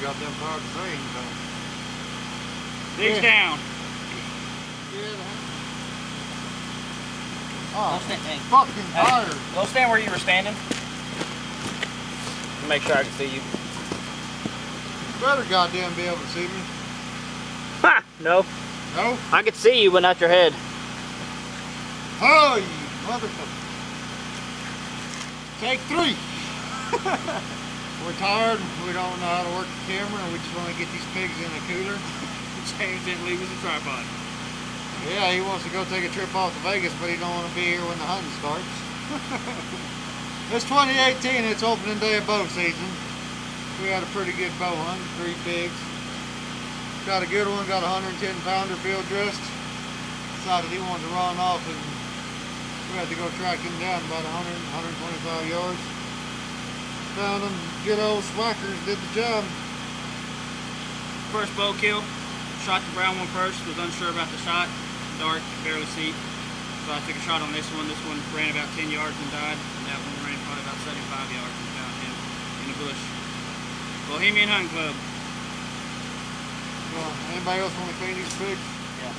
Got them hard things on. Digs down. Oh, fucking tired. Go stand where you were standing. Make sure I can see you. You better goddamn be able to see me. Ha! No. No? I can see you, but not your head. Oh, you motherfucker. Take 3. We're tired, we don't know how to work the camera, and we just want to get these pigs in the cooler. James didn't leave us a tripod. Yeah, he wants to go take a trip off to Vegas, but he don't want to be here when the hunting starts. It's 2018, it's opening day of bow season. We had a pretty good bow hunt, 3 pigs. Got a good one, got a 110-pounder field dressed. Decided he wanted to run off, and we had to go track him down about 100, 125 yards. Found them, good old swackers, did the job. First bow kill, shot the brown one first, was unsure about the shot, dark, barely see. So I took a shot on this one. This one ran about 10 yards and died, and that one ran probably about 75 yards and found him in a bush. Bohemian Hunting Club. Well, anybody else want to clean these pigs? Yeah.